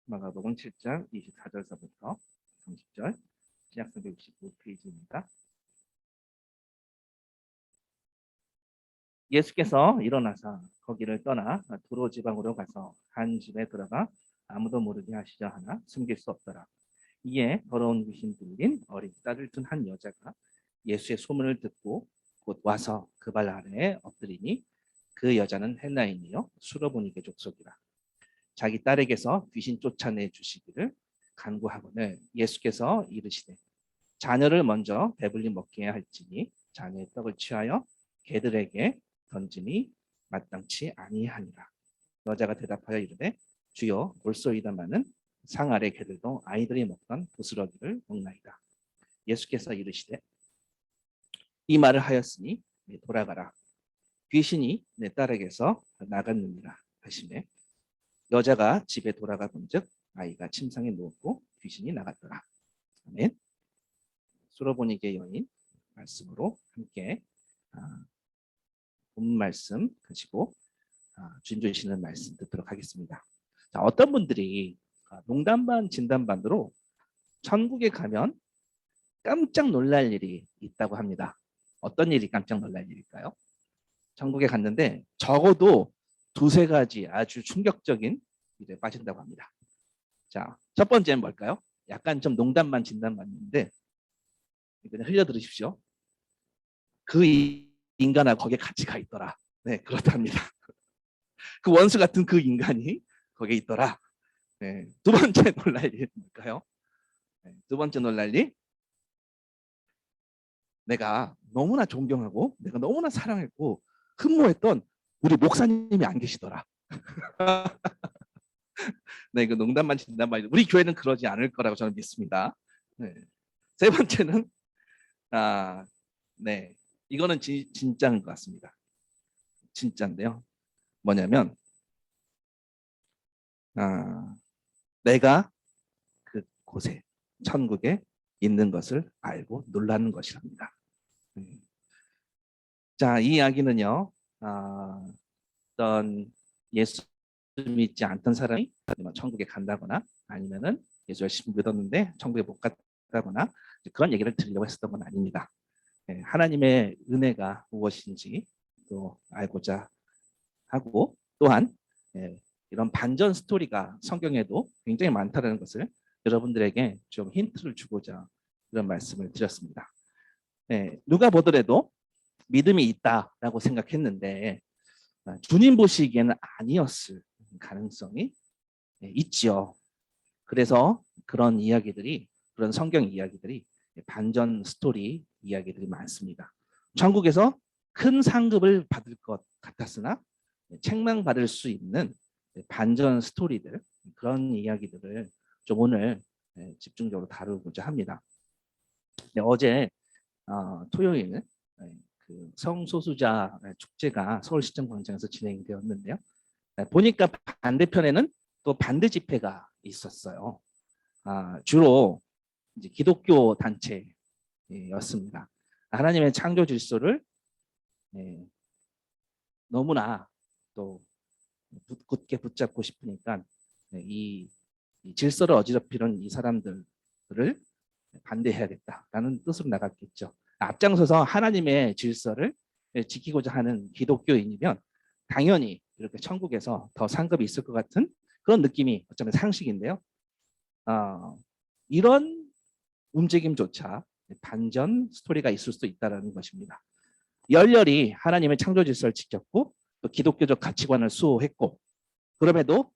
마가복음 7장 24절서부터 30절, 신약성경 65페이지입니다. 예수께서 일어나서 거기를 떠나 두로 지방으로 가서 한 집에 들어가 아무도 모르게 하시자 하나 숨길 수 없더라. 이에 더러운 귀신 들린 어린 딸을 둔 한 여자가 예수의 소문을 듣고 곧 와서 그 발 아래에 엎드리니 그 여자는 헬라인이요 수로보니게 족속이라. 자기 딸에게서 귀신 쫓아내 주시기를 간구하거늘 예수께서 이르시되 자녀를 먼저 배불리 먹게 할지니 자녀의 떡을 취하여 개들에게 던지니 마땅치 아니하니라. 여자가 대답하여 이르되 주여 올소이다마는 상 아래 개들도 아이들이 먹던 부스러기를 먹나이다. 예수께서 이르시되 이 말을 하였으니 돌아가라. 귀신이 내 딸에게서 나갔느니라 하시매 여자가 집에 돌아가 본즉 아이가 침상에 누웠고 귀신이 나갔더라. 아멘. 수로보니게 여인 말씀으로 함께 본 말씀 가지고 주님 주시는 말씀 듣도록 하겠습니다. 자, 어떤 분들이 농담 반 진담 반으로 천국에 가면 깜짝 놀랄 일이 있다고 합니다. 어떤 일이 깜짝 놀랄 일일까요? 천국에 갔는데 적어도 두세 가지 아주 충격적인 일에 빠진다고 합니다. 자, 첫 번째는 뭘까요? 약간 좀 농담 반 진담 반인데 그냥 흘려 들으십시오. 그 인간하고 거기에 같이 가 있더라. 네, 그렇답니다. 그 원수 같은 그 인간이 거기에 있더라. 네, 두 번째 놀랄 일이 뭘까요? 네, 두 번째 놀랄 일, 내가 너무나 존경하고 내가 너무나 사랑했고 흠모했던 우리 목사님이 안 계시더라. 네, 그 농담만 진담만 우리 교회는 그러지 않을 거라고 저는 믿습니다. 네. 세 번째는 네, 이거는 진짜인 것 같습니다. 진짜인데요. 뭐냐면 내가 그 곳에 천국에 있는 것을 알고 놀라는 것이랍니다. 자, 이 이야기는요. 어떤 예수 믿지 않던 사람이 천국에 간다거나 아니면은 예수 열심히 믿었는데 천국에 못 갔다거나 그런 얘기를 드리려고 했었던 건 아닙니다. 하나님의 은혜가 무엇인지 또 알고자 하고 또한 이런 반전 스토리가 성경에도 굉장히 많다는 것을 여러분들에게 좀 힌트를 주고자 이런 말씀을 드렸습니다. 누가 보더라도 믿음이 있다라고 생각했는데 주님 보시기에는 아니었을 가능성이 있지요. 그래서 그런 이야기들이 그런 성경 이야기들이 반전 스토리 이야기들이 많습니다. 천국에서 큰 상급을 받을 것 같았으나 책망받을 수 있는 반전 스토리들 그런 이야기들을 좀 오늘 집중적으로 다루고자 합니다. 어제 토요일 그 성소수자 축제가 서울시청 광장에서 진행되었는데요. 보니까 반대편에는 또 반대 집회가 있었어요. 주로 이제 기독교 단체였습니다. 하나님의 창조 질서를 너무나 또 굳게 붙잡고 싶으니까 이 질서를 어지럽히는 이 사람들을 반대해야겠다라는 뜻으로 나갔겠죠. 앞장서서 하나님의 질서를 지키고자 하는 기독교인이면 당연히 이렇게 천국에서 더 상급이 있을 것 같은 그런 느낌이 어쩌면 상식인데요. 이런 움직임조차 반전 스토리가 있을 수 있다는 것입니다. 열렬히 하나님의 창조 질서를 지켰고 또 기독교적 가치관을 수호했고 그럼에도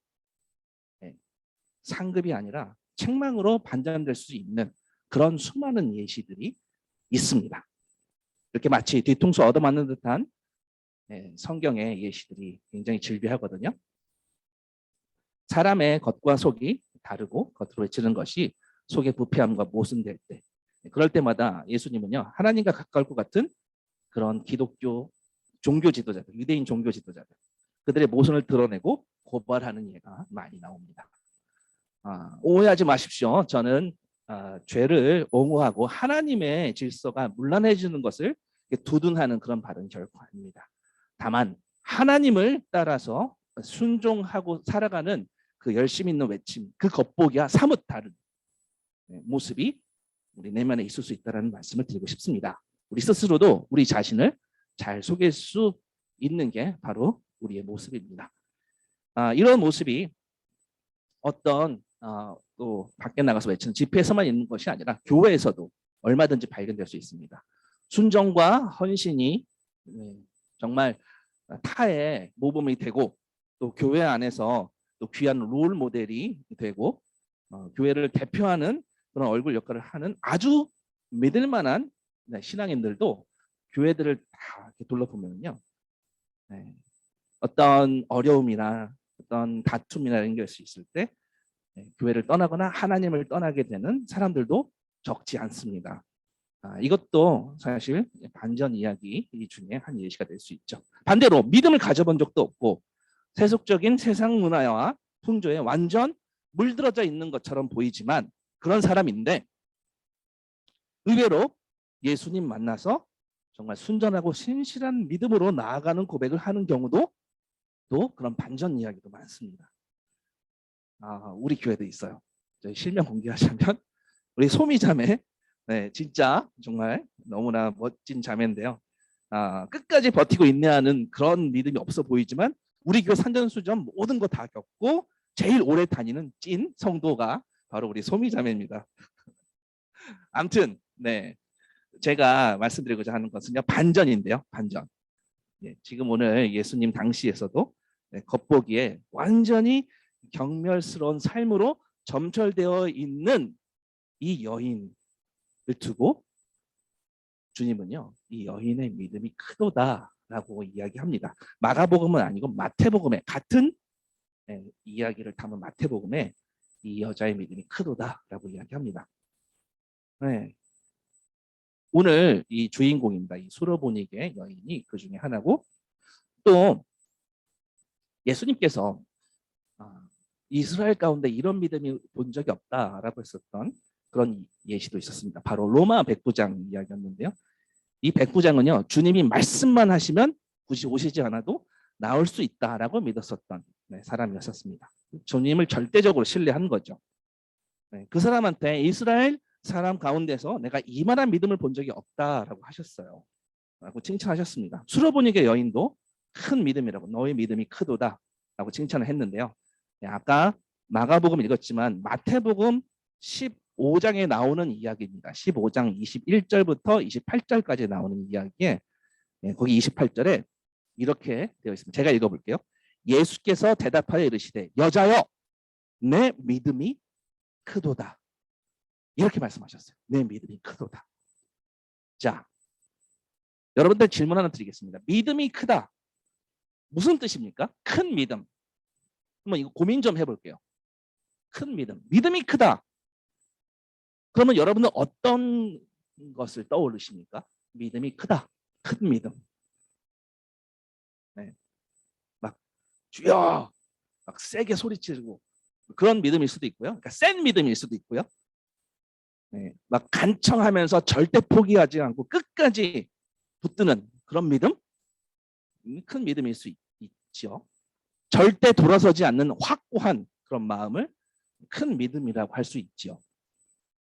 상급이 아니라 책망으로 반전될 수 있는 그런 수많은 예시들이 있습니다. 이렇게 마치 뒤통수 얻어맞는 듯한 성경의 예시들이 굉장히 즐비하거든요. 사람의 겉과 속이 다르고 겉으로 외치는 것이 속의 부패함과 모순될 때 그럴 때마다 예수님은요 하나님과 가까울 것 같은 그런 기독교 종교 지도자들, 유대인 종교 지도자들 그들의 모순을 드러내고 고발하는 예가 많이 나옵니다. 오해하지 마십시오. 저는 죄를 옹호하고 하나님의 질서가 문란해지는 것을 두둔하는 그런 발언이 결코 아닙니다. 다만 하나님을 따라서 순종하고 살아가는 그 열심 있는 외침, 그 겉보기와 사뭇 다른 모습이 우리 내면에 있을 수 있다는 말씀을 드리고 싶습니다. 우리 스스로도 우리 자신을 잘 속일 수 있는 게 바로 우리의 모습입니다. 이런 모습이 어떤 또 밖에 나가서 외치는 집회에서만 있는 것이 아니라 교회에서도 얼마든지 발견될 수 있습니다. 순종과 헌신이 정말 타의 모범이 되고 또 교회 안에서 또 귀한 롤 모델이 되고 교회를 대표하는 그런 얼굴 역할을 하는 아주 믿을 만한 신앙인들도 교회들을 다 이렇게 둘러보면요, 어떤 어려움이나 어떤 다툼이나 이런 게 있을 수 있을 때 교회를 떠나거나 하나님을 떠나게 되는 사람들도 적지 않습니다. 이것도 사실 반전 이야기 중에 한 예시가 될 수 있죠. 반대로 믿음을 가져본 적도 없고 세속적인 세상 문화와 풍조에 완전 물들어져 있는 것처럼 보이지만 그런 사람인데 의외로 예수님 만나서 정말 순전하고 신실한 믿음으로 나아가는 고백을 하는 경우도 또 그런 반전 이야기도 많습니다. 우리 교회도 있어요. 저희 실명 공개하자면 우리 소미자매, 진짜 정말 너무나 멋진 자매인데요. 끝까지 버티고 인내하는 그런 믿음이 없어 보이지만 우리 교회 산전수전 모든 거 다 겪고 제일 오래 다니는 찐 성도가 바로 우리 소미자매입니다. 아무튼 제가 말씀드리고자 하는 것은요, 반전인데요. 반전. 지금 오늘 예수님 당시에서도 겉보기에 완전히 경멸스러운 삶으로 점철되어 있는 이 여인을 두고 주님은요, 이 여인의 믿음이 크도다라고 이야기합니다. 마가복음은 아니고 마태복음에 같은 이야기를 담은 마태복음에 이 여자의 믿음이 크도다라고 이야기합니다. 오늘 이 주인공입니다. 이 수로보니게 여인이 그 중에 하나고 또 예수님께서 이스라엘 가운데 이런 믿음이 본 적이 없다라고 했었던 그런 예시도 있었습니다. 바로 로마 백부장 이야기였는데요. 이 백부장은요, 주님이 말씀만 하시면 굳이 오시지 않아도 나올 수 있다라고 믿었었던 사람이었습니다. 주님을 절대적으로 신뢰한 거죠. 그 사람한테 이스라엘 사람 가운데서 내가 이만한 믿음을 본 적이 없다라고 하셨어요. 라고 칭찬하셨습니다. 수로보니게 여인도 큰 믿음이라고, 너의 믿음이 크도다 라고 칭찬을 했는데요. 아까 마가복음 읽었지만 마태복음 15장에 나오는 이야기입니다. 15장 21절부터 28절까지 나오는 이야기에 거기 28절에 이렇게 되어 있습니다. 제가 읽어볼게요. 예수께서 대답하여 이르시되 여자여 내 믿음이 크도다. 이렇게 말씀하셨어요. 내 믿음이 크도다. 자, 여러분들 질문 하나 드리겠습니다. 믿음이 크다. 무슨 뜻입니까? 큰 믿음. 한번 이거 고민 좀 해볼게요. 큰 믿음. 믿음이 크다. 그러면 여러분은 어떤 것을 떠올리십니까? 믿음이 크다. 큰 믿음. 막 주여 막 세게 소리치고 그런 믿음일 수도 있고요. 그러니까 센 믿음일 수도 있고요. 막 간청하면서 절대 포기하지 않고 끝까지 붙드는 그런 믿음, 큰 믿음일 수 있죠. 절대 돌아서지 않는 확고한 그런 마음을 큰 믿음이라고 할 수 있죠.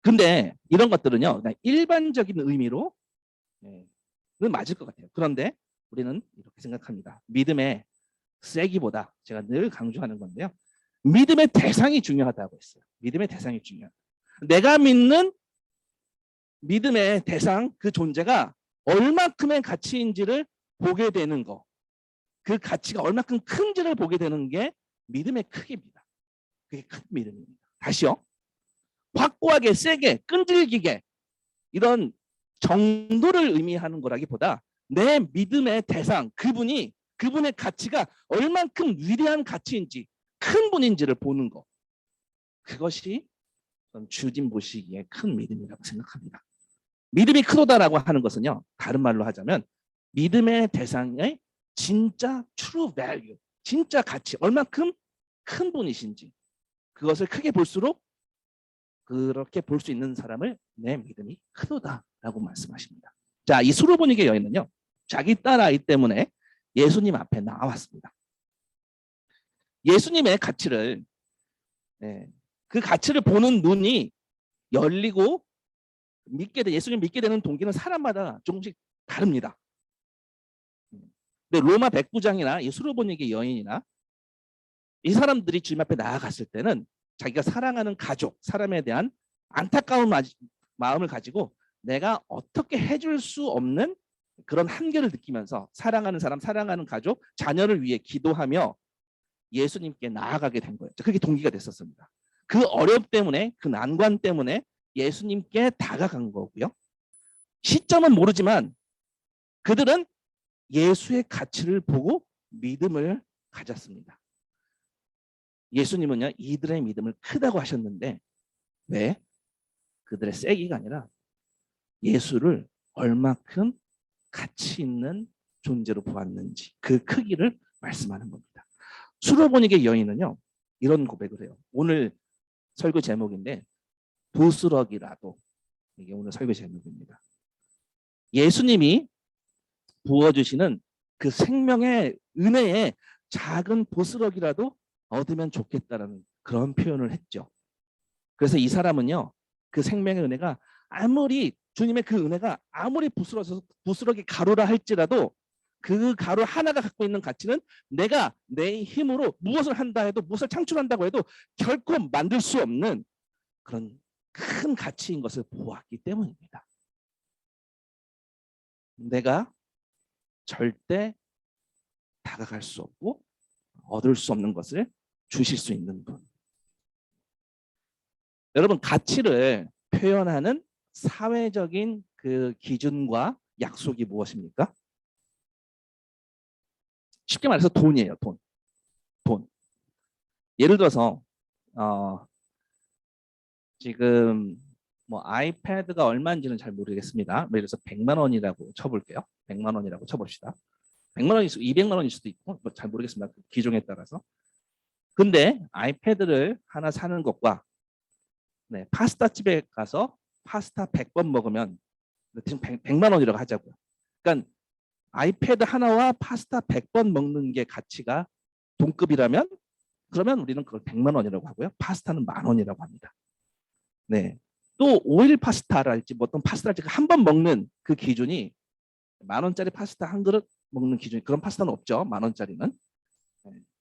근데 이런 것들은요, 그냥 일반적인 의미로 는 맞을 것 같아요. 그런데 우리는 이렇게 생각합니다. 믿음의 세기보다 제가 늘 강조하는 건데요. 믿음의 대상이 중요하다고 했어요. 믿음의 대상이 중요하다. 내가 믿는 믿음의 대상, 그 존재가 얼마큼의 가치인지를 보게 되는 거, 그 가치가 얼마큼 큰지를 보게 되는 게 믿음의 크기입니다. 그게 큰 믿음입니다. 다시요. 확고하게, 세게, 끈질기게 이런 정도를 의미하는 거라기보다 내 믿음의 대상, 그분의 가치가 얼만큼 위대한 가치인지, 큰 분인지를 보는 거. 그것이 주님 보시기에 큰 믿음이라고 생각합니다. 믿음이 크도다라고 하는 것은요, 다른 말로 하자면 믿음의 대상의 진짜 true value, 진짜 가치, 얼만큼 큰 분이신지 그것을 크게 볼수록 그렇게 볼 수 있는 사람을 내 믿음이 크도다라고 말씀하십니다. 자, 이 수로보니게 여인은요, 자기 딸 아이 때문에 예수님 앞에 나왔습니다. 예수님의 가치를 네. 그 가치를 보는 눈이 열리고 예수님 믿게 되는 동기는 사람마다 조금씩 다릅니다. 근데 로마 백부장이나 이 수르보니게 여인이나 이 사람들이 주님 앞에 나아갔을 때는 자기가 사랑하는 가족, 사람에 대한 안타까운 마음을 가지고 내가 어떻게 해줄 수 없는 그런 한계를 느끼면서 사랑하는 사람, 사랑하는 가족, 자녀를 위해 기도하며 예수님께 나아가게 된 거예요. 그게 동기가 됐었습니다. 그 어려움 때문에, 그 난관 때문에 예수님께 다가간 거고요. 시점은 모르지만 그들은 예수의 가치를 보고 믿음을 가졌습니다. 예수님은요, 이들의 믿음을 크다고 하셨는데 왜? 그들의 세기가 아니라 예수를 얼마큼 가치 있는 존재로 보았는지 그 크기를 말씀하는 겁니다. 수로보니게 여인은요, 이런 고백을 해요. 오늘 설교 제목인데 부스러기라도, 이게 오늘 설교 제목입니다. 예수님이 부어주시는 그 생명의 은혜에 작은 보스러기라도 얻으면 좋겠다라는 그런 표현을 했죠. 그래서 이 사람은요, 그 생명의 은혜가 아무리 주님의 그 은혜가 아무리 부스러기 가루라 할지라도 그 가루 하나가 갖고 있는 가치는 내가 내 힘으로 무엇을 한다 해도, 무엇을 창출한다고 해도 결코 만들 수 없는 그런 큰 가치인 것을 보았기 때문입니다. 내가 절대 다가갈 수 없고 얻을 수 없는 것을 주실 수 있는 분. 여러분, 가치를 표현하는 사회적인 그 기준과 약속이 무엇입니까? 쉽게 말해서 돈이에요. 돈. 예를 들어서 지금 뭐 아이패드가 얼마인지는 잘 모르겠습니다. 예를 들어서 100만 원이라고 쳐볼게요. 100만 원이라고 쳐봅시다. 100만 원일 수도 200만 원일 수도 있고 잘 모르겠습니다. 그 기종에 따라서. 근데 아이패드를 하나 사는 것과 파스타 집에 가서 파스타 100번 먹으면 지금 100만 원이라고 하자고요. 그러니까 아이패드 하나와 파스타 100번 먹는 게 가치가 동급이라면 그러면 우리는 그걸 100만 원이라고 하고요. 파스타는 10,000원이라고 합니다. 네. 또 오일 파스타랄지 뭐 어떤 파스타랄지 한 번 먹는 그 기준이 10,000원짜리 파스타 한 그릇 먹는 기준이, 그런 파스타는 없죠. 10,000원짜리는.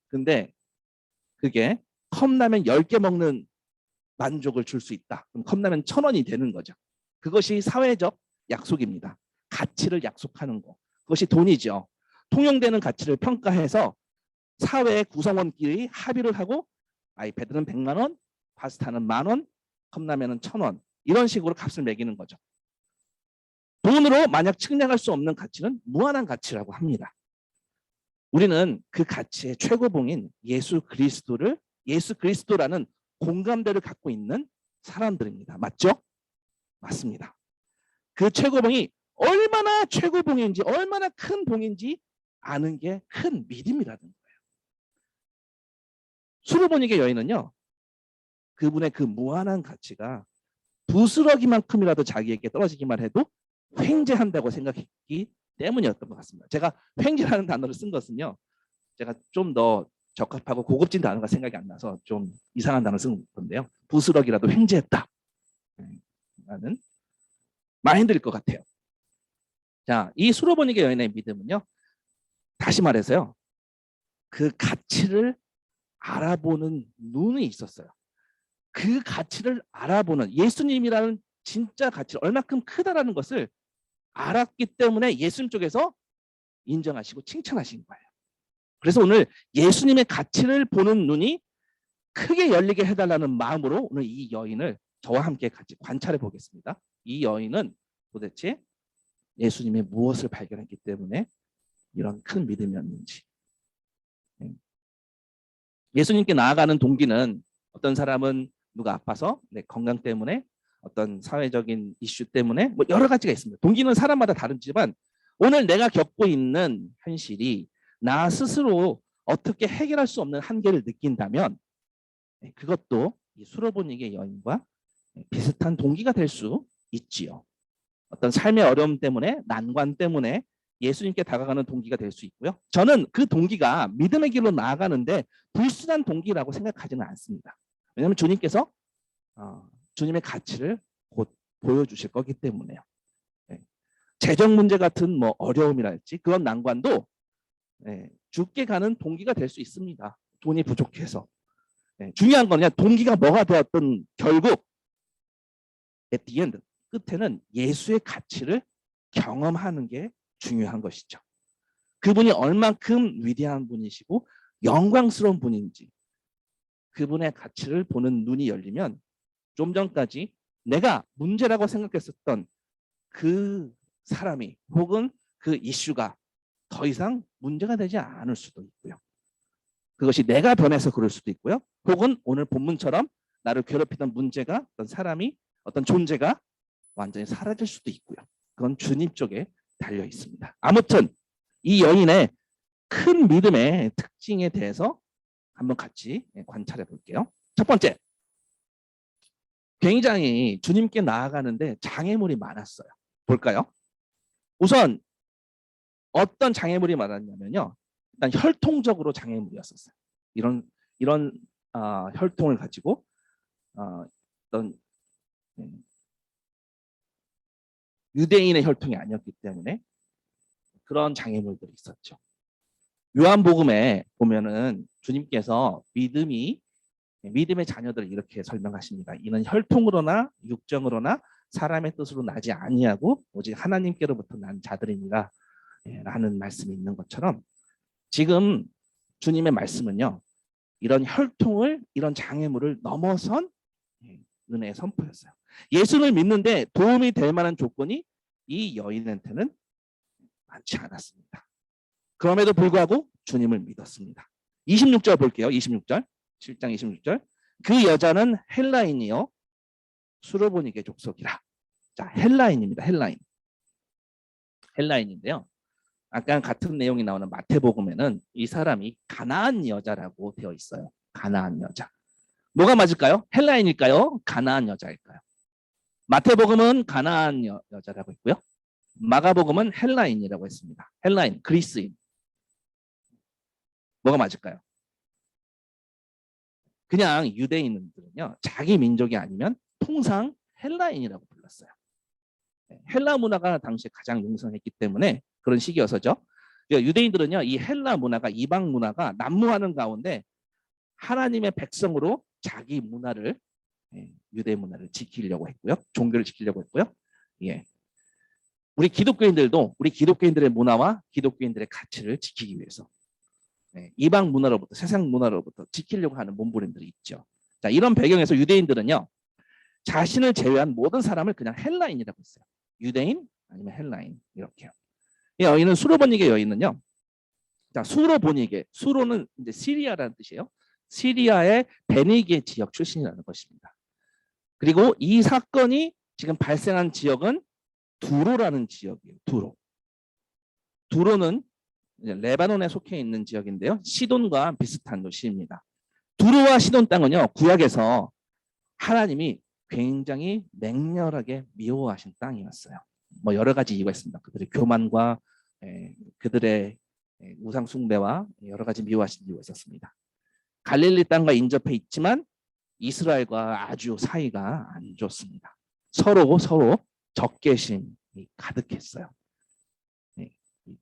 근데 그게 컵라면 10개 먹는 만족을 줄 수 있다. 그럼 컵라면 1,000원이 되는 거죠. 그것이 사회적 약속입니다. 가치를 약속하는 거. 그것이 돈이죠. 통용되는 가치를 평가해서 사회 구성원끼리 합의를 하고 아이패드는 100만 원, 파스타는 10,000원, 컵라면은 1,000원, 이런 식으로 값을 매기는 거죠. 돈으로 만약 측량할 수 없는 가치는 무한한 가치라고 합니다. 우리는 그 가치의 최고봉인 예수 그리스도라는 공감대를 갖고 있는 사람들입니다. 맞죠? 맞습니다. 그 최고봉이 얼마나 최고봉인지, 얼마나 큰 봉인지 아는 게 큰 믿음이라는 거예요. 수르보니게 여인은요, 그분의 그 무한한 가치가 부스러기만큼이라도 자기에게 떨어지기만 해도 횡재한다고 생각했기 때문이었던 것 같습니다. 제가 횡재라는 단어를 쓴 것은요, 제가 좀 더 적합하고 고급진 단어가 생각이 안 나서 좀 이상한 단어를 쓴 건데요. 부스러기라도 횡재했다 라는 마인드일 것 같아요. 자, 이 수로보니게 여인의 믿음은요, 다시 말해서요, 그 가치를 알아보는 눈이 있었어요. 그 가치를 알아보는, 예수님이라는 진짜 가치를 얼마큼 크다라는 것을 알았기 때문에 예수님 쪽에서 인정하시고 칭찬하신 거예요. 그래서 오늘 예수님의 가치를 보는 눈이 크게 열리게 해달라는 마음으로 오늘 이 여인을 저와 함께 같이 관찰해 보겠습니다. 이 여인은 도대체 예수님의 무엇을 발견했기 때문에 이런 큰 믿음이었는지. 예수님께 나아가는 동기는 어떤 사람은 누가 아파서 건강 때문에, 어떤 사회적인 이슈 때문에, 뭐 여러 가지가 있습니다. 동기는 사람마다 다르지만 오늘 내가 겪고 있는 현실이 나 스스로 어떻게 해결할 수 없는 한계를 느낀다면 그것도 이 수로보니게 여인과 비슷한 동기가 될 수 있지요. 어떤 삶의 어려움 때문에, 난관 때문에 예수님께 다가가는 동기가 될 수 있고요. 저는 그 동기가 믿음의 길로 나아가는데 불순한 동기라고 생각하지는 않습니다. 왜냐하면 주님께서 주님의 가치를 곧 보여주실 거기 때문에요. 예. 재정 문제 같은 뭐 어려움이랄지 그런 난관도 죽게 가는 동기가 될 수 있습니다. 돈이 부족해서. 중요한 건 그냥 동기가 뭐가 되었든 결국 at the end, 끝에는 예수의 가치를 경험하는 게 중요한 것이죠. 그분이 얼만큼 위대한 분이시고 영광스러운 분인지 그분의 가치를 보는 눈이 열리면 좀 전까지 내가 문제라고 생각했었던 그 사람이 혹은 그 이슈가 더 이상 문제가 되지 않을 수도 있고요. 그것이 내가 변해서 그럴 수도 있고요. 혹은 오늘 본문처럼 나를 괴롭히던 문제가 어떤 사람이 어떤 존재가 완전히 사라질 수도 있고요. 그건 주님 쪽에 달려 있습니다. 아무튼 이 여인의 큰 믿음의 특징에 대해서 한번 같이 관찰해 볼게요. 첫 번째, 굉장히 주님께 나아가는데 장애물이 많았어요. 볼까요? 우선 어떤 장애물이 많았냐면요. 일단 혈통적으로 장애물이었었어요. 이런 혈통을 가지고 어떤 유대인의 혈통이 아니었기 때문에 그런 장애물들이 있었죠. 요한복음에 보면은 주님께서 믿음의 자녀들을 이렇게 설명하십니다. 이는 혈통으로나 육정으로나 사람의 뜻으로 나지 아니하고 오직 하나님께로부터 난 자들입니다. 라는 말씀이 있는 것처럼 지금 주님의 말씀은요. 이런 혈통을 이런 장애물을 넘어선 은혜의 선포였어요. 예수를 믿는데 도움이 될 만한 조건이 이 여인한테는 많지 않았습니다. 그럼에도 불구하고 주님을 믿었습니다. 26절 볼게요. 26절. 7장 26절. 그 여자는 헬라인이요 수로보니게 족속이라. 자, 헬라인입니다. 헬라인인데요. 아까 같은 내용이 나오는 마태복음에는 이 사람이 가나안 여자라고 되어 있어요. 가나안 여자. 뭐가 맞을까요? 헬라인일까요? 가나안 여자일까요? 마태복음은 가나안 여자라고 했고요. 마가복음은 헬라인이라고 했습니다. 헬라인, 그리스인. 뭐가 맞을까요? 그냥 유대인들은요. 자기 민족이 아니면 통상 헬라인이라고 불렀어요. 헬라 문화가 당시에 가장 용성했기 때문에 그런 시기여서죠. 유대인들은요. 이 헬라 문화가 이방 문화가 난무하는 가운데 하나님의 백성으로 자기 문화를 유대 문화를 지키려고 했고요. 종교를 지키려고 했고요. 예. 우리 기독교인들의 문화와 기독교인들의 가치를 지키기 위해서 이방 문화로부터 세상 문화로부터 지키려고 하는 몸부림들이 있죠. 자, 이런 배경에서 유대인들은요. 자신을 제외한 모든 사람을 그냥 헬라인이라고 했어요. 유대인 아니면 헬라인 이렇게요. 이 여인은 수로보니게 여인은요. 자, 수로는 이제 시리아라는 뜻이에요. 시리아의 베니게 지역 출신이라는 것입니다. 그리고 이 사건이 지금 발생한 지역은 두로라는 지역이에요. 두로는 레바논에 속해 있는 지역인데요. 시돈과 비슷한 도시입니다. 두로와 시돈 땅은요. 구약에서 하나님이 굉장히 맹렬하게 미워하신 땅이었어요. 뭐 여러 가지 이유가 있습니다. 그들의 교만과 그들의 우상 숭배와 여러 가지 미워하신 이유가 있었습니다. 갈릴리 땅과 인접해 있지만 이스라엘과 아주 사이가 안 좋습니다. 서로 적개심이 가득했어요.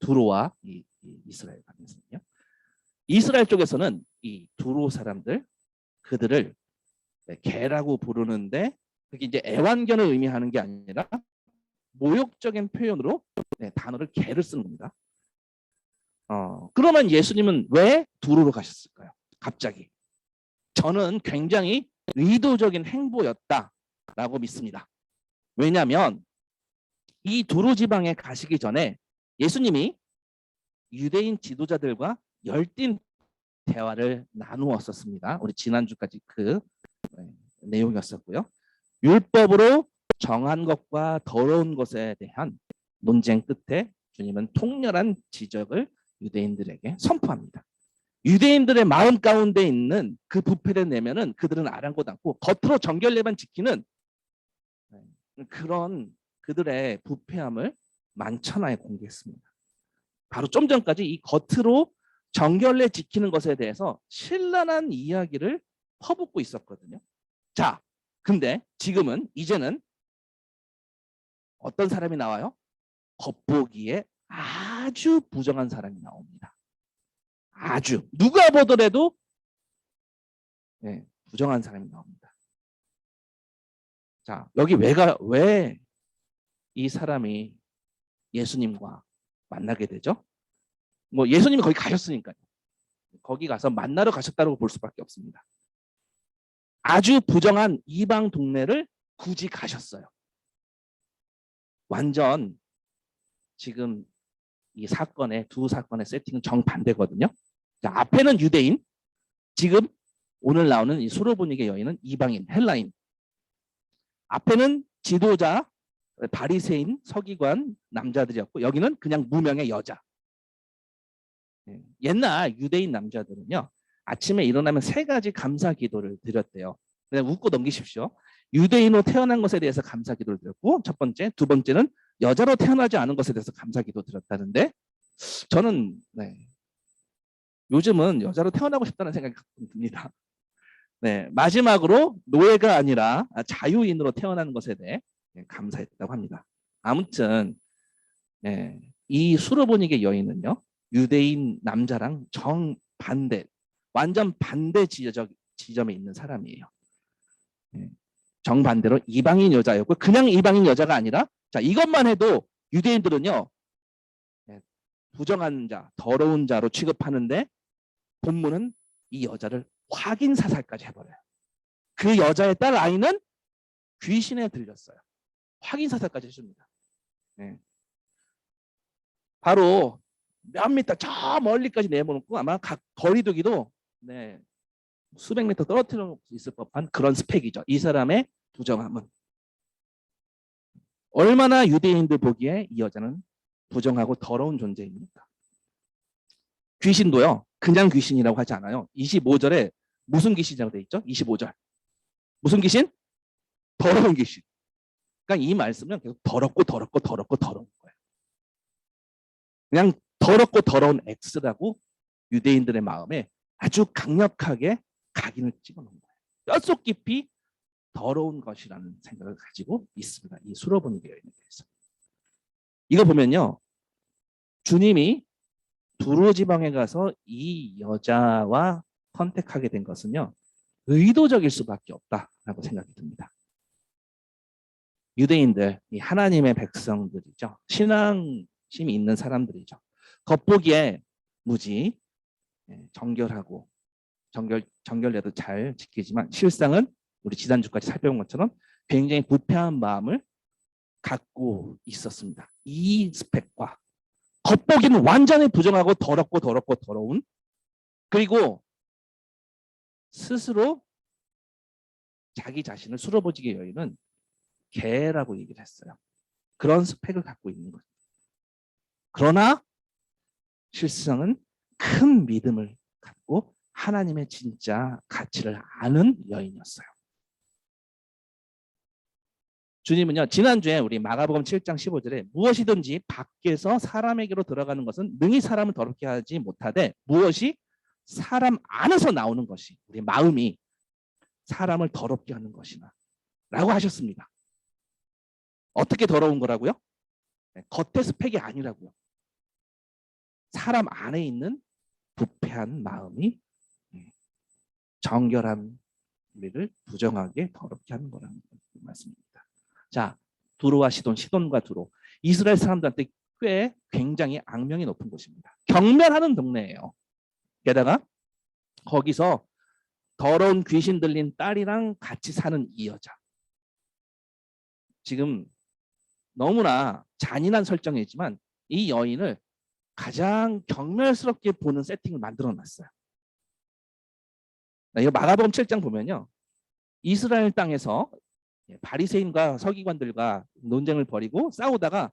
두로와 이스라엘 간에서는요. 이스라엘 쪽에서는 이 두로 사람들 그들을 개라고 부르는데 그게 이제 애완견을 의미하는 게 아니라 모욕적인 표현으로 단어를 개를 쓰는 겁니다. 그러면 예수님은 왜 두로로 가셨을까요? 갑자기. 저는 굉장히 의도적인 행보였다라고 믿습니다. 왜냐하면 이 두로 지방에 가시기 전에 예수님이 유대인 지도자들과 열띤 대화를 나누었었습니다. 우리 지난주까지 그 내용이었었고요. 율법으로 정한 것과 더러운 것에 대한 논쟁 끝에 주님은 통렬한 지적을 유대인들에게 선포합니다. 유대인들의 마음 가운데 있는 그 부패된 내면은 그들은 아랑곳 않고 겉으로 정결례만 지키는 그런 그들의 부패함을 만천하에 공개했습니다. 바로 좀 전까지 이 겉으로 정결례 지키는 것에 대해서 신랄한 이야기를 퍼붓고 있었거든요. 자, 근데 지금은 이제는 어떤 사람이 나와요? 겉보기에 아주 부정한 사람이 나옵니다. 아주 누가 보더라도 부정한 사람이 나옵니다. 자, 여기 왜 이 사람이 예수님과 만나게 되죠? 뭐 예수님이 거기 가셨으니까요. 거기 가서 만나러 가셨다고 볼 수밖에 없습니다. 아주 부정한 이방 동네를 굳이 가셨어요. 완전 지금 이 두 사건의 세팅은 정반대거든요. 자, 앞에는 유대인, 지금 오늘 나오는 이 수로보니게 여인은 이방인, 헬라인. 앞에는 지도자, 바리새인, 서기관 남자들이었고 여기는 그냥 무명의 여자. 옛날 유대인 남자들은요, 아침에 일어나면 3가지 감사 기도를 드렸대요. 그냥 웃고 넘기십시오. 유대인으로 태어난 것에 대해서 감사 기도를 드렸고, 첫 번째, 두 번째는 여자로 태어나지 않은 것에 대해서 감사 기도 드렸다는데, 저는 요즘은 여자로 태어나고 싶다는 생각이 가끔 듭니다. 마지막으로 노예가 아니라 자유인으로 태어나는 것에 대해 감사했다고 합니다. 아무튼 이 수로보니게 여인은요, 유대인 남자랑 정반대, 완전 반대 지점에 있는 사람이에요. 정반대로 이방인 여자였고, 그냥 이방인 여자가 아니라, 자, 이것만 해도 유대인들은요, 부정한 자, 더러운 자로 취급하는데, 본문은 이 여자를 확인 사살까지 해버려요. 그 여자의 딸 아이는 귀신에 들렸어요. 확인 사살까지 해줍니다. 바로 몇 미터 저 멀리까지 내보놓고 아마 각 거리두기도 수백 미터 떨어뜨릴 수 있을 법한 그런 스펙이죠. 이 사람의 부정함은. 얼마나 유대인들 보기에 이 여자는 부정하고 더러운 존재입니까? 귀신도요, 그냥 귀신이라고 하지 않아요. 25절에 무슨 귀신이라고 돼 있죠? 25절. 무슨 귀신? 더러운 귀신. 그러니까 이 말씀은 계속 더럽고 더럽고 더럽고 더러운 거예요. 그냥 더럽고 더러운 X라고 유대인들의 마음에 아주 강력하게 각인을 찍어놓은 거예요. 뼛속 깊이 더러운 것이라는 생각을 가지고 있습니다. 이 수로보니게 여인에 대해서. 이거 보면요, 주님이 두로 지방에 가서 이 여자와 컨택하게 된 것은요, 의도적일 수밖에 없다라고 생각이 듭니다. 유대인들, 이 하나님의 백성들이죠. 신앙심이 있는 사람들이죠. 겉보기에 무지 정결하고 정결례도 잘 지키지만 실상은 우리 지난주까지 살펴본 것처럼 굉장히 부패한 마음을 갖고 있었습니다. 이 스펙과 겉보기는 완전히 부정하고 더럽고 더러운, 그리고 스스로 자기 자신을 수로보지게 여인은 개라고 얘기를 했어요. 그런 스펙을 갖고 있는 거죠. 그러나 실상은 큰 믿음을 갖고 하나님의 진짜 가치를 아는 여인이었어요. 주님은요, 지난주에 우리 마가복음 7장 15절에 무엇이든지 밖에서 사람에게로 들어가는 것은 능히 사람을 더럽게 하지 못하되 무엇이 사람 안에서 나오는 것이 우리 마음이 사람을 더럽게 하는 것이나 라고 하셨습니다. 어떻게 더러운 거라고요? 겉의 스펙이 아니라고요. 사람 안에 있는 부패한 마음이 정결한 우리를 부정하게 더럽게 하는 거라는 말씀입니다. 자, 두로와 시돈과 두로, 이스라엘 사람들한테 굉장히 악명이 높은 곳입니다. 경멸하는 동네예요. 게다가 거기서 더러운 귀신 들린 딸이랑 같이 사는 이 여자. 지금 너무나 잔인한 설정이지만 이 여인을 가장 경멸스럽게 보는 세팅을 만들어놨어요. 이거 마가복음 7장 보면요, 이스라엘 땅에서 바리새인과 서기관들과 논쟁을 벌이고 싸우다가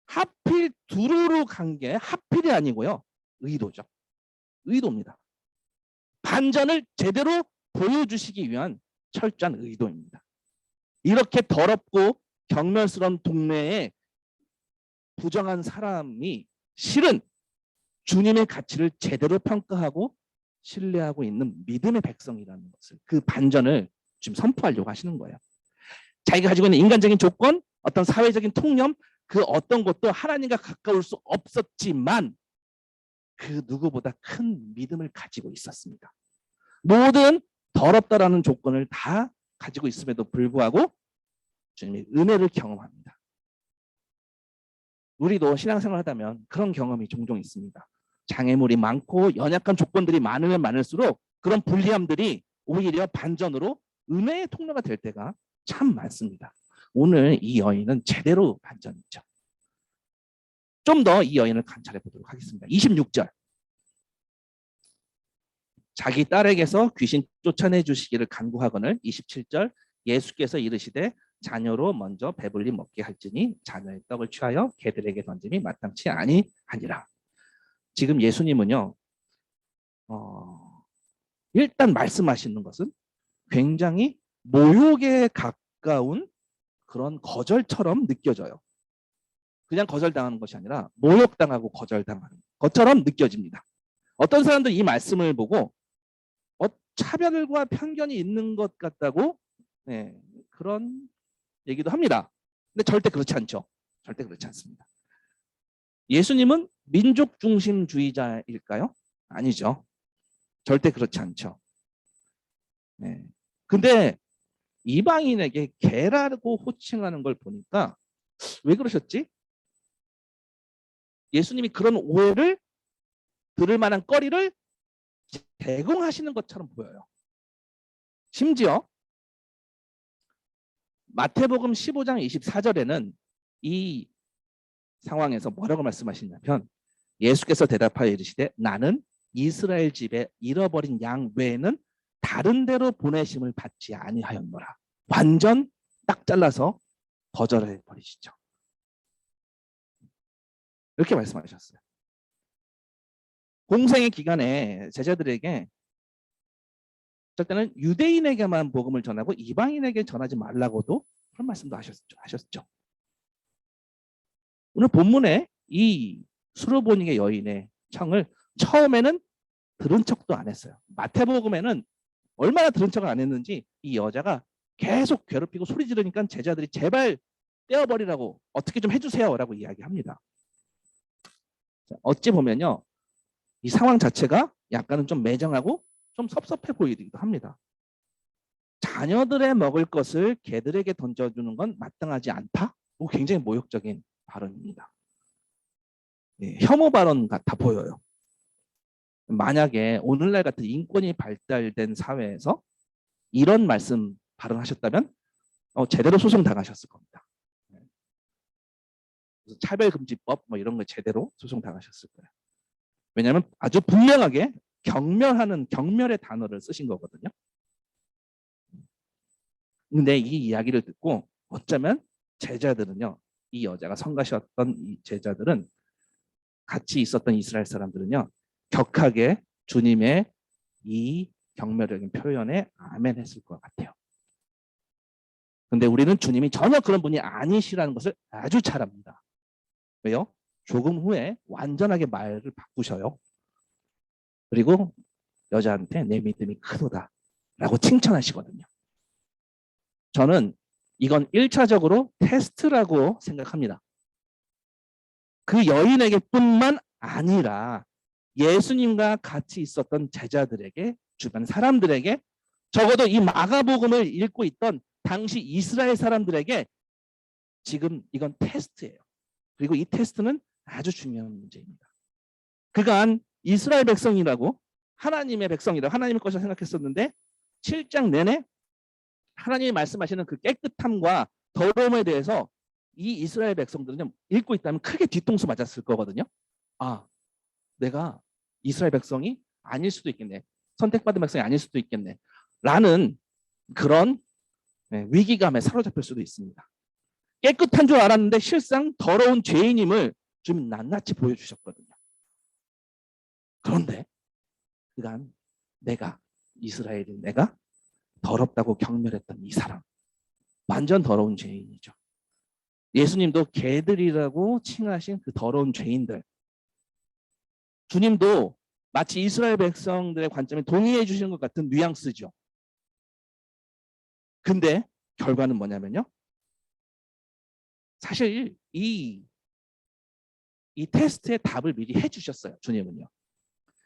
하필 두루로 간 게 하필이 아니고요, 의도죠. 의도입니다. 반전을 제대로 보여주시기 위한 철저한 의도입니다. 이렇게 더럽고 경멸스러운 동네에 부정한 사람이 실은 주님의 가치를 제대로 평가하고 신뢰하고 있는 믿음의 백성이라는 것을, 그 반전을 지금 선포하려고 하시는 거예요. 자기가 가지고 있는 인간적인 조건, 어떤 사회적인 통념, 그 어떤 것도 하나님과 가까울 수 없었지만 그 누구보다 큰 믿음을 가지고 있었습니다. 모든 더럽다라는 조건을 다 가지고 있음에도 불구하고 주님의 은혜를 경험합니다. 우리도 신앙생활 하다면 그런 경험이 종종 있습니다. 장애물이 많고 연약한 조건들이 많으면 많을수록 그런 불리함들이 오히려 반전으로 은혜의 통로가 될 때가 참 많습니다. 오늘 이 여인은 제대로 반전이죠. 좀 더 이 여인을 관찰해 보도록 하겠습니다. 26절. 자기 딸에게서 귀신 쫓아내 주시기를 간구하거늘. 27절. 예수께서 이르시되 자녀로 먼저 배불리 먹게 할지니 자녀의 떡을 취하여 개들에게 던짐이 마땅치 아니하니라. 지금 예수님은요, 일단 말씀하시는 것은 굉장히 모욕에 가까운 그런 거절처럼 느껴져요. 그냥 거절당하는 것이 아니라 모욕당하고 거절당하는 것처럼 느껴집니다. 어떤 사람들 이 말씀을 보고 차별과 편견이 있는 것 같다고 그런 얘기도 합니다. 근데 절대 그렇지 않죠. 절대 그렇지 않습니다. 예수님은 민족 중심주의자일까요? 아니죠. 절대 그렇지 않죠. 근데 이방인에게 개라고 호칭하는 걸 보니까 왜 그러셨지? 예수님이 그런 오해를 들을 만한 거리를 제공하시는 것처럼 보여요. 심지어 마태복음 15장 24절에는 이 상황에서 뭐라고 말씀하시냐면 예수께서 대답하여 이르시되 나는 이스라엘 집에 잃어버린 양 외에는 다른 데로 보내심을 받지 아니하였노라. 완전 딱 잘라서 거절해 버리시죠. 이렇게 말씀하셨어요. 공생의 기간에 제자들에게 어쩔 때는 유대인에게만 복음을 전하고 이방인에게 전하지 말라고도 그런 말씀도 하셨죠. 오늘 본문에 이 수르보니게 여인의 청을 처음에는 들은 척도 안 했어요. 마태복음에는 얼마나 들은 척을 안 했는지 이 여자가 계속 괴롭히고 소리 지르니까 제자들이 제발 떼어버리라고, 어떻게 좀 해주세요라고 이야기합니다. 어찌 보면요, 이 상황 자체가 약간은 좀 매정하고 좀 섭섭해 보이기도 합니다. 자녀들의 먹을 것을 개들에게 던져주는 건 마땅하지 않다? 굉장히 모욕적인 발언입니다. 혐오 발언 같아 보여요. 만약에 오늘날 같은 인권이 발달된 사회에서 이런 말씀 발언하셨다면 제대로 소송 당하셨을 겁니다. 차별금지법 뭐 이런 거 제대로 소송 당하셨을 거예요. 왜냐하면 아주 분명하게 경멸하는 경멸의 단어를 쓰신 거거든요. 근데 이 이야기를 듣고 어쩌면 제자들은요, 이 여자가 성가셨던 이 제자들은, 같이 있었던 이스라엘 사람들은요, 격하게 주님의 이 경멸적인 표현에 아멘 했을 것 같아요. 근데 우리는 주님이 전혀 그런 분이 아니시라는 것을 아주 잘 압니다. 왜요? 조금 후에 완전하게 말을 바꾸셔요. 그리고 여자한테 내 믿음이 크도다 라고 칭찬하시거든요. 저는 이건 1차적으로 테스트라고 생각합니다. 그 여인에게 뿐만 아니라 예수님과 같이 있었던 제자들에게, 주변 사람들에게, 적어도 이 마가복음을 읽고 있던 당시 이스라엘 사람들에게 지금 이건 테스트예요. 그리고 이 테스트는 아주 중요한 문제입니다. 그간 이스라엘 백성이라고, 하나님의 백성이라고, 하나님의 것이라 생각했었는데 7장 내내 하나님이 말씀하시는 그 깨끗함과 더러움에 대해서 이 이스라엘 백성들은 읽고 있다면 크게 뒤통수 맞았을 거거든요. 아, 내가 이스라엘 백성이 아닐 수도 있겠네, 선택받은 백성이 아닐 수도 있겠네 라는 그런 위기감에 사로잡힐 수도 있습니다. 깨끗한 줄 알았는데 실상 더러운 죄인임을 좀 낱낱이 보여주셨거든요. 그런데 그간 이스라엘인 내가 더럽다고 경멸했던 이 사람, 완전 더러운 죄인이죠. 예수님도 개들이라고 칭하신 그 더러운 죄인들, 주님도 마치 이스라엘 백성들의 관점에 동의해 주시는 것 같은 뉘앙스죠. 근데 결과는 뭐냐면요. 사실 이 테스트의 답을 미리 해주셨어요. 주님은요.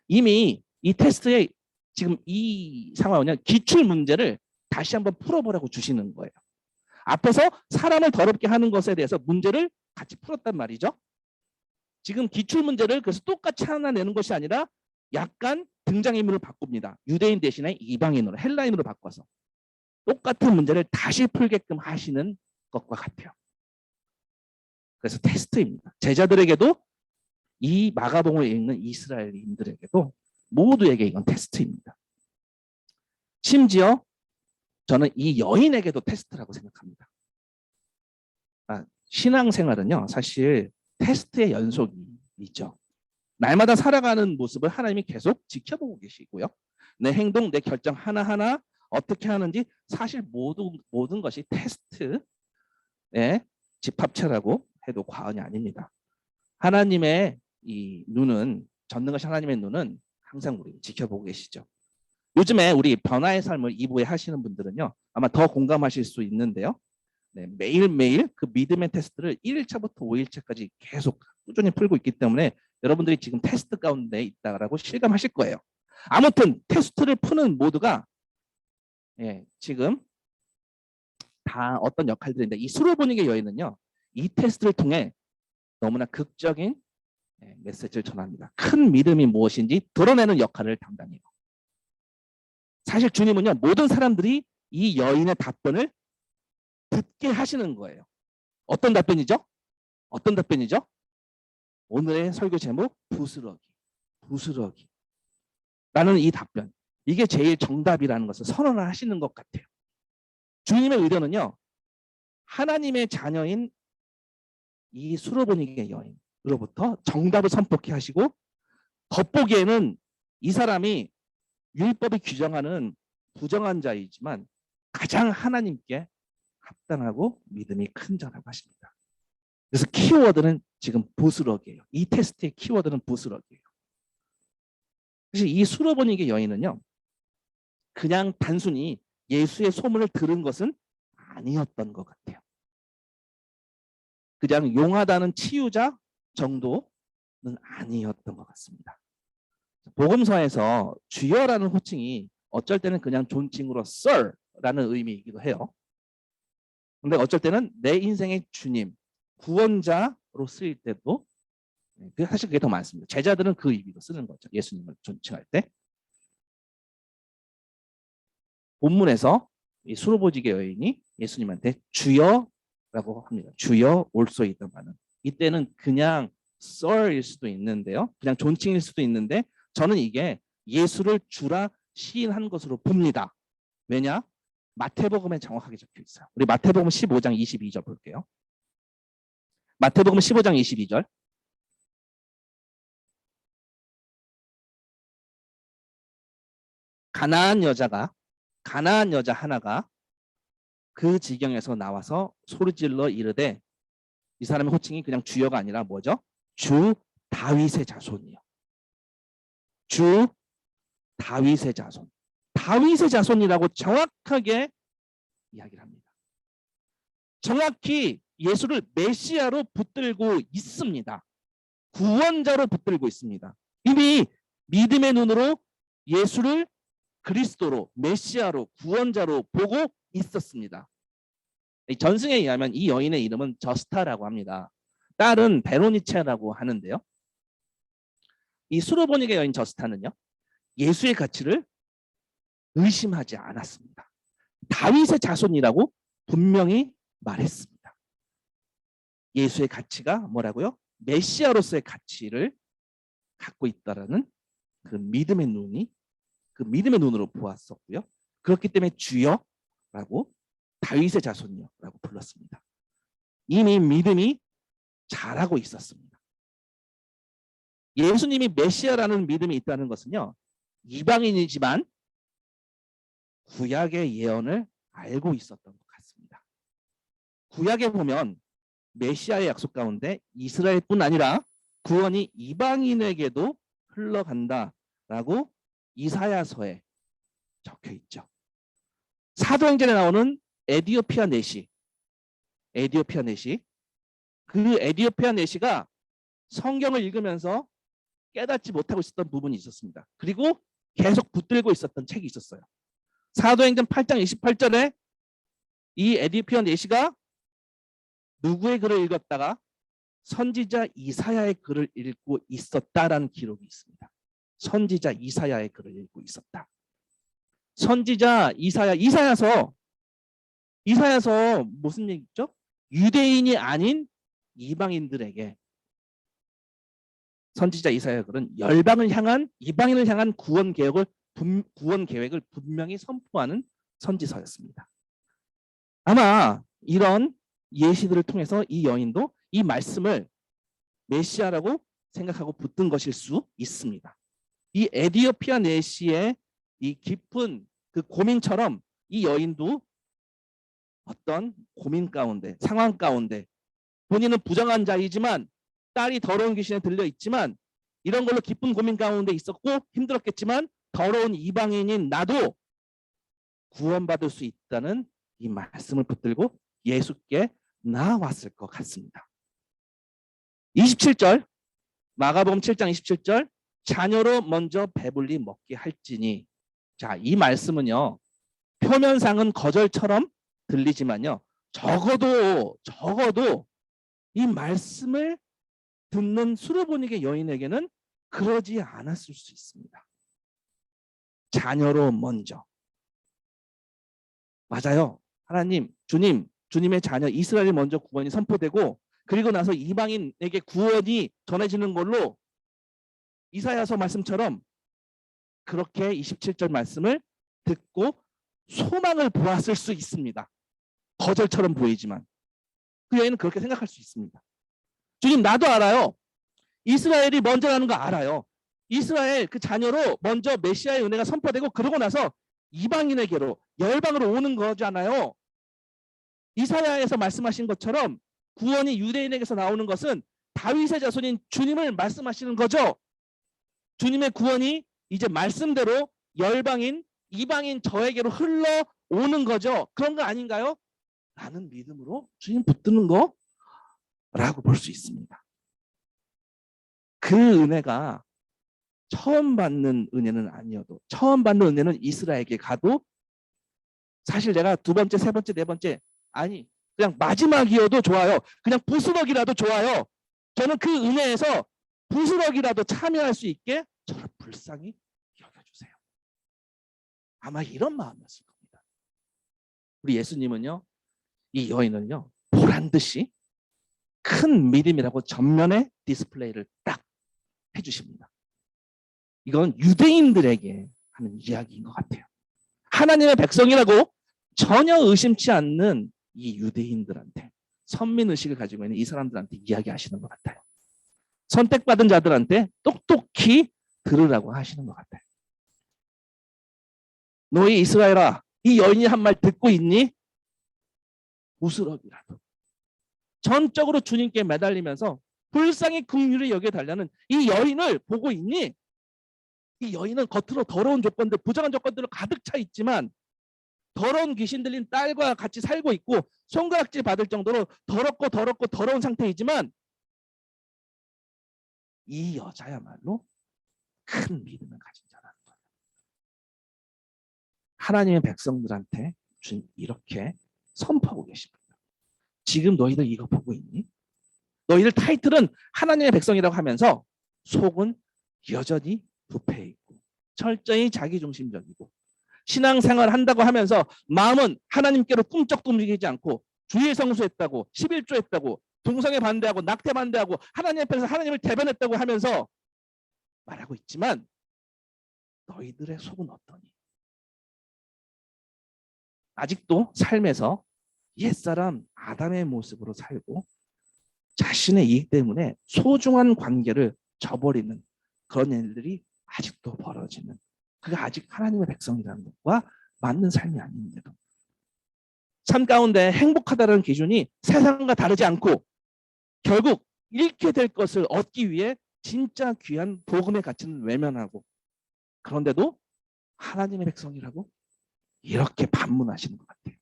이미 이 테스트에 지금 이 상황은요. 기출 문제를 다시 한번 풀어보라고 주시는 거예요. 앞에서 사람을 더럽게 하는 것에 대해서 문제를 같이 풀었단 말이죠. 지금 기출 문제를 그래서 똑같이 하나 내는 것이 아니라 약간 등장인물을 바꿉니다. 유대인 대신에 이방인으로 헬라인으로 바꿔서 똑같은 문제를 다시 풀게끔 하시는 것과 같아요. 그래서 테스트입니다. 제자들에게도 이 마가복음을 읽는 이스라엘인들에게도 모두에게 이건 테스트입니다. 심지어 저는 이 여인에게도 테스트라고 생각합니다. 신앙생활은요, 사실 테스트의 연속이죠. 날마다 살아가는 모습을 하나님이 계속 지켜보고 계시고요. 내 행동, 내 결정 하나하나 어떻게 하는지 사실 모든 것이 테스트의 집합체라고 해도 과언이 아닙니다. 하나님의 이 눈은, 전능하신 하나님의 눈은 항상 우리 지켜보고 계시죠. 요즘에 우리 변화의 삶을 2부에 하시는 분들은요, 아마 더 공감하실 수 있는데요. 네, 매일매일 그 믿음의 테스트를 1일차부터 5일차까지 계속 꾸준히 풀고 있기 때문에 여러분들이 지금 테스트 가운데 있다라고 실감하실 거예요. 아무튼 테스트를 푸는 모두가 지금 다 어떤 역할들인데, 이 수로보닉의 여인은요, 이 테스트를 통해 너무나 극적인 메시지를 전합니다. 큰 믿음이 무엇인지 드러내는 역할을 담당해요. 사실 주님은요, 모든 사람들이 이 여인의 답변을 듣게 하시는 거예요. 어떤 답변이죠? 어떤 답변이죠? 오늘의 설교 제목 부스러기 라는 이 답변, 이게 제일 정답이라는 것을 선언을 하시는 것 같아요. 주님의 의도는요, 하나님의 자녀인 이 수로보닉의 여인으로부터 정답을 선포케 하시고, 겉보기에는 이 사람이 율법이 규정하는 부정한 자이지만 가장 하나님께 합당하고 믿음이 큰 자라고 하십니다. 그래서 키워드는 지금 부스러기예요. 이 테스트의 키워드는 부스러기예요. 사실 이 수로보닉의 여인은요, 그냥 단순히 예수의 소문을 들은 것은 아니었던 것 같아요. 그냥 용하다는 치유자 정도는 아니었던 것 같습니다. 복음서에서 주여라는 호칭이 어쩔 때는 그냥 존칭으로 Sir라는 의미이기도 해요. 근데 어쩔 때는 내 인생의 주님, 구원자로 쓰일 때도 사실 그게 더 많습니다. 제자들은 그 의미로 쓰는 거죠. 예수님을 존칭할 때. 본문에서 이 수로보직의 여인이 예수님한테 주여라고 합니다. 주여 올소이다마는. 이때는 그냥 Sir일 수도 있는데요. 그냥 존칭일 수도 있는데 저는 이게 예수를 주라 시인한 것으로 봅니다. 왜냐? 마태복음에 정확하게 적혀 있어요. 우리 마태복음 15장 22절 볼게요. 마태복음 15장 22절. 가나안 여자 하나가 그 지경에서 나와서 소리질러 이르되, 이 사람의 호칭이 그냥 주여가 아니라 뭐죠? 주 다윗의 자손이요. 주 다윗의 자손. 다윗의 자손이라고 정확하게 이야기를 합니다. 정확히 예수를 메시아로 붙들고 있습니다. 구원자로 붙들고 있습니다. 이미 믿음의 눈으로 예수를 그리스도로, 메시아로, 구원자로 보고 있었습니다. 전승에 의하면 이 여인의 이름은 저스타라고 합니다. 딸은 베로니체라고 하는데요. 이 수로보닉의 여인 저스타는요, 예수의 가치를 의심하지 않았습니다. 다윗의 자손이라고 분명히 말했습니다. 예수의 가치가 뭐라고요? 메시아로서의 가치를 갖고 있다라는 그 믿음의 눈으로 보았었고요. 그렇기 때문에 주여라고, 다윗의 자손이요라고 불렀습니다. 이미 믿음이 자라고 있었습니다. 예수님이 메시아라는 믿음이 있다는 것은요, 이방인이지만 구약의 예언을 알고 있었던 것 같습니다. 구약에 보면 메시아의 약속 가운데 이스라엘뿐 아니라 구원이 이방인에게도 흘러간다 이사야서에 적혀 있죠. 사도행전에 나오는 에디오피아 내시, 그 에디오피아 내시가 성경을 읽으면서 깨닫지 못하고 있었던 부분이 있었습니다. 그리고 계속 붙들고 있었던 책이 있었어요. 사도행전 8장 28절에 이 에디오피아 내시가 누구의 글을 읽었다가 선지자 이사야의 글을 읽고 있었다라는 기록이 있습니다. 선지자 이사야의 글을 읽고 있었다. 선지자 이사야서 무슨 얘기죠? 유대인이 아닌 이방인들에게 선지자 이사야의 글은 이방인을 향한 구원 계획을 분명히 선포하는 선지서였습니다. 아마 이런 예시들을 통해서 이 여인도 이 말씀을 메시아라고 생각하고 붙든 것일 수 있습니다. 이 에디오피아 내시의 이 깊은 그 고민처럼 이 여인도 어떤 고민 가운데, 상황 가운데 본인은 부정한 자이지만 딸이 더러운 귀신에 들려 있지만 이런 걸로 깊은 고민 가운데 있었고 힘들었겠지만 더러운 이방인인 나도 구원받을 수 있다는 이 말씀을 붙들고 예수께 나아왔을 것 같습니다. 27절, 마가복음 7장 27절, 자녀로 먼저 배불리 먹게 할지니. 자, 이 말씀은요, 표면상은 거절처럼 들리지만요, 적어도 이 말씀을 듣는 수르보니게 여인에게는 그러지 않았을 수 있습니다. 자녀로 먼저. 맞아요. 하나님, 주님의 자녀 이스라엘이 먼저 구원이 선포되고 그리고 나서 이방인에게 구원이 전해지는 걸로 이사야서 말씀처럼 그렇게 27절 말씀을 듣고 소망을 보았을 수 있습니다. 거절처럼 보이지만 그 여인은 그렇게 생각할 수 있습니다. 주님, 나도 알아요. 이스라엘이 먼저라는 거 알아요. 이스라엘 그 자녀로 먼저 메시아의 은혜가 선포되고 그러고 나서 이방인에게로 열방으로 오는 거잖아요. 이사야에서 말씀하신 것처럼 구원이 유대인에게서 나오는 것은 다윗의 자손인 주님을 말씀하시는 거죠. 주님의 구원이 이제 말씀대로 열방인, 이방인 저에게로 흘러오는 거죠. 그런 거 아닌가요? 라는 믿음으로 주님 붙드는 거라고 볼 수 있습니다. 그 은혜가 처음 받는 은혜는 아니어도 처음 받는 은혜는 이스라엘에게 가도 사실 내가 두 번째, 세 번째, 네 번째 아니 그냥 마지막이어도 좋아요. 그냥 부스럭이라도 좋아요. 저는 그 은혜에서 부스럭이라도 참여할 수 있게 저를 불쌍히 여겨주세요. 아마 이런 마음이었을 겁니다. 우리 예수님은요, 이 여인을요, 보란 듯이 큰 믿음이라고 전면에 디스플레이를 딱 해주십니다. 이건 유대인들에게 하는 이야기인 것 같아요. 하나님의 백성이라고 전혀 의심치 않는 이 유대인들한테, 선민의식을 가지고 있는 이 사람들한테 이야기하시는 것 같아요. 선택받은 자들한테 똑똑히 들으라고 하시는 것 같아요. 너희 이스라엘아, 이 여인이 한 말 듣고 있니? 부스럭이라도. 전적으로 주님께 매달리면서 불쌍히 긍휼히 여겨달라는 이 여인을 보고 있니? 이 여인은 겉으로 더러운 조건들, 부정한 조건들로 가득 차 있지만 더러운 귀신 들린 딸과 같이 살고 있고 손가락질 받을 정도로 더럽고 더러운 상태이지만 이 여자야말로 큰 믿음을 가진 자라는 거예요. 하나님의 백성들한테 주님 이렇게 선포하고 계십니다. 지금 너희들 이거 보고 있니? 너희들 타이틀은 하나님의 백성이라고 하면서 속은 여전히 부패해 있고 철저히 자기중심적이고 신앙생활 한다고 하면서 마음은 하나님께로 꿈쩍도 움직이지 않고 주일 성수했다고 11조 했다고 동성애 반대하고 낙태 반대하고 하나님 앞에서 하나님을 대변했다고 하면서 말하고 있지만 너희들의 속은 어떠니? 아직도 삶에서 옛사람 아담의 모습으로 살고 자신의 이익 때문에 소중한 관계를 저버리는 그런 일들이 아직도 벌어지는, 그게 아직 하나님의 백성이라는 것과 맞는 삶이 아닌데도 삶 가운데 행복하다는 기준이 세상과 다르지 않고 결국 잃게 될 것을 얻기 위해 진짜 귀한 복음의 가치는 외면하고 그런데도 하나님의 백성이라고 이렇게 반문하시는 것 같아요.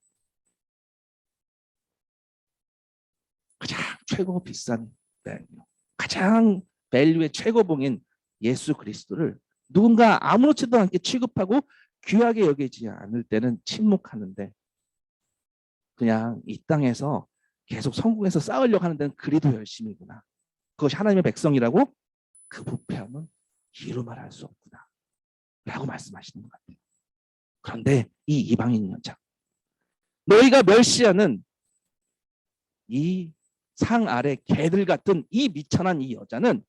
가장 최고 비싼, 가장 밸류의 최고봉인 예수 그리스도를 누군가 아무렇지도 않게 취급하고 귀하게 여기지 않을 때는 침묵하는데, 그냥 이 땅에서 계속 성공해서 싸우려고 하는 데는 그리도 열심이구나, 그것이 하나님의 백성이라고, 그 부패함은 이루 말할 수 없구나 라고 말씀하시는 것 같아요. 그런데 이 이방인 여자, 너희가 멸시하는 이 상 아래 개들 같은 이 미천한 이 여자는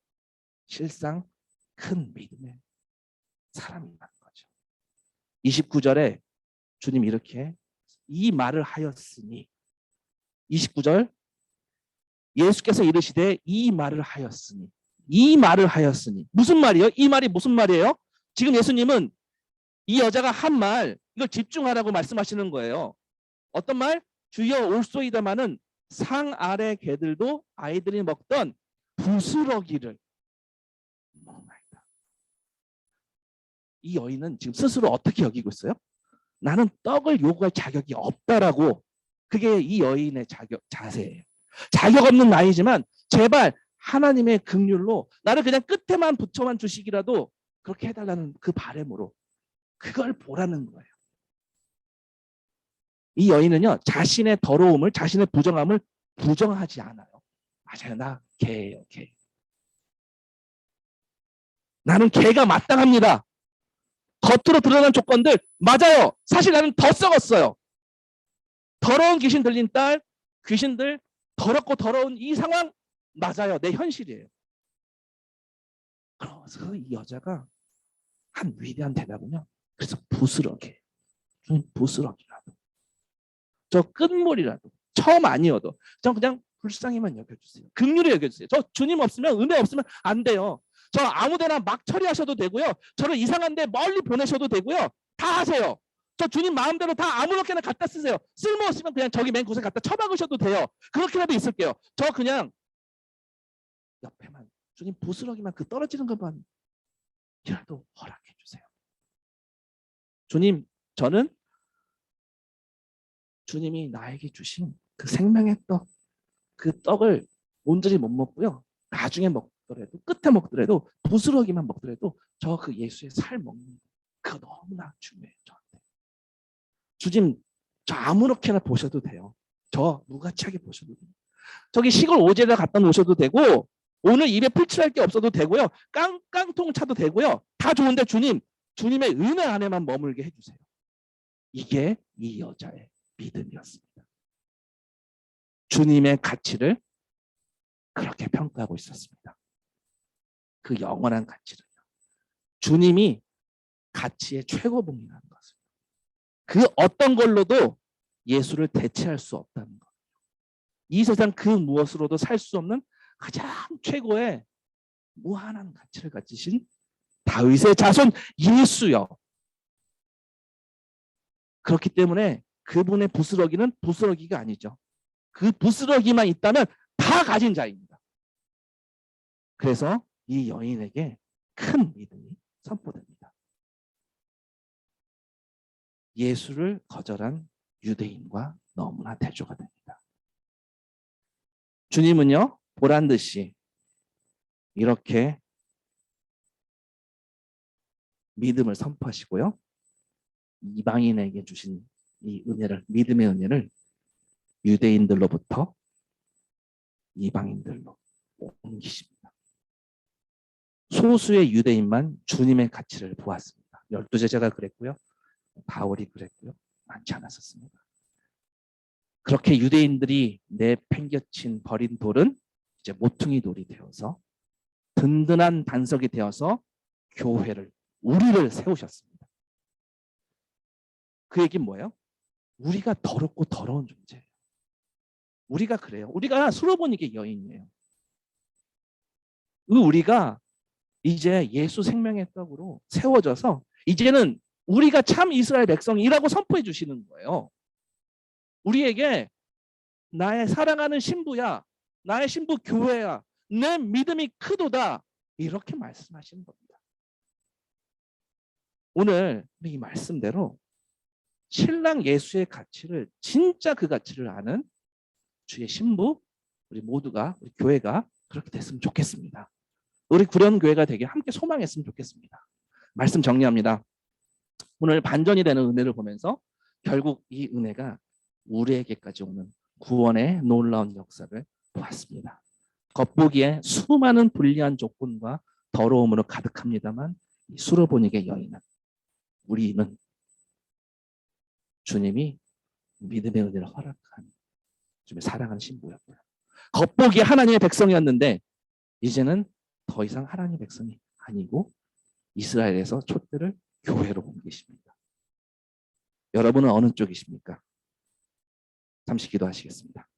실상 큰 믿음의 사람이라는 거죠. 29절에 주님 이렇게 이 말을 하였으니, 29절 예수께서 이르시되 이 말을 하였으니, 이 말을 하였으니 무슨 말이에요? 이 말이 무슨 말이에요? 지금 예수님은 이 여자가 한 말, 이걸 집중하라고 말씀하시는 거예요. 어떤 말? 주여 올소이다마는 상 아래 개들도 아이들이 먹던 부스러기를 먹나이다. 이 여인은 지금 스스로 어떻게 여기고 있어요? 나는 떡을 요구할 자격이 없다라고. 그게 이 여인의 자세예요. 자격 없는 나이지만 제발 하나님의 긍휼로 나를 그냥 끝에만 붙여만 주시기라도 그렇게 해달라는 그 바람으로 그걸 보라는 거예요. 이 여인은요, 자신의 더러움을, 자신의 부정함을 부정하지 않아요. 맞아요, 나 개예요, 개. 나는 개가 마땅합니다. 겉으로 드러난 조건들 맞아요. 사실 나는 더 썩었어요. 더러운 귀신 들린 딸, 귀신들, 더럽고 더러운 이 상황 맞아요. 내 현실이에요. 그래서 이 여자가 한 위대한 대답은요, 그래서 부스러기, 부스러기라도, 저 끝물이라도, 처음 아니어도 전 그냥 불쌍히만 여겨주세요. 긍휼히 여겨주세요. 저 주님 없으면, 은혜 없으면 안 돼요. 저 아무데나 막 처리하셔도 되고요. 저를 이상한 데 멀리 보내셔도 되고요. 다 하세요. 저 주님 마음대로 다 아무렇게나 갖다 쓰세요. 쓸모없으면 그냥 저기 맨 곳에 갖다 처박으셔도 돼요. 그렇게라도 있을게요. 저 그냥 옆에만, 주님 부스러기만, 그 떨어지는 것만 이라도 허락해 주세요. 주님, 저는 주님이 나에게 주신 그 생명의 떡, 그 떡을 온전히 못 먹고요. 나중에 먹더라도, 끝에 먹더라도, 부스러기만 먹더라도 저 그 예수의 살 먹는 거, 그거 너무나 중요해요, 저한테. 주님, 저 아무렇게나 보셔도 돼요. 저 무가치하게 보셔도 돼요. 저기 시골 오지에다 갖다 놓으셔도 되고, 오늘 입에 풀칠할 게 없어도 되고요. 깡통 차도 되고요. 다 좋은데 주님, 주님의 은혜 안에만 머물게 해주세요. 이게 이 여자의 믿음이었습니다. 주님의 가치를 그렇게 평가하고 있었습니다. 그 영원한 가치를요. 주님이 가치의 최고봉이라는 것을, 그 어떤 걸로도 예수를 대체할 수 없다는 것. 이 세상 그 무엇으로도 살 수 없는 가장 최고의 무한한 가치를 가지신 다윗의 자손 예수요. 그렇기 때문에 그분의 부스러기는 부스러기가 아니죠. 그 부스러기만 있다면 다 가진 자입니다. 그래서 이 여인에게 큰 믿음이 선포됩니다. 예수를 거절한 유대인과 너무나 대조가 됩니다. 주님은요, 보란 듯이 이렇게 믿음을 선포하시고요, 이방인에게 주신 이 은혜를, 믿음의 은혜를 유대인들로부터 이방인들로 옮기십니다. 소수의 유대인만 주님의 가치를 보았습니다. 12제자가 그랬고요, 바울이 그랬고요, 많지 않았었습니다. 그렇게 유대인들이 내팽겨친 버린 돌은 이제 모퉁이 돌이 되어서 든든한 반석이 되어서 교회를, 우리를 세우셨습니다. 그 얘기는 뭐예요? 우리가 더럽고 더러운 존재예요. 우리가 그래요. 우리가 수로 보니까 여인이에요. 우리가 이제 예수 생명의 떡으로 세워져서 이제는 우리가 참 이스라엘 백성이라고 선포해 주시는 거예요. 우리에게 나의 사랑하는 신부야, 나의 신부 교회야, 내 믿음이 크도다, 이렇게 말씀하시는 겁니다. 오늘 이 말씀대로 신랑 예수의 가치를 진짜 그 가치를 아는 주의 신부 우리 모두가 우리 교회가 그렇게 됐으면 좋겠습니다. 우리 구련교회가 되게 함께 소망했으면 좋겠습니다. 말씀 정리합니다. 오늘 반전이 되는 은혜를 보면서 결국 이 은혜가 우리에게까지 오는 구원의 놀라운 역사를 보았습니다. 겉보기에 수많은 불리한 조건과 더러움으로 가득합니다만 이 수로보닉의 여인은 우리는 주님이 믿음의 은혜를 허락한 주님의 사랑하는 신부였고요. 겉보기에 하나님의 백성이었는데 이제는 더 이상 하나님의 백성이 아니고 이스라엘에서 촛대를 교회로 옮기십니다. 여러분은 어느 쪽이십니까? 잠시 기도하시겠습니다.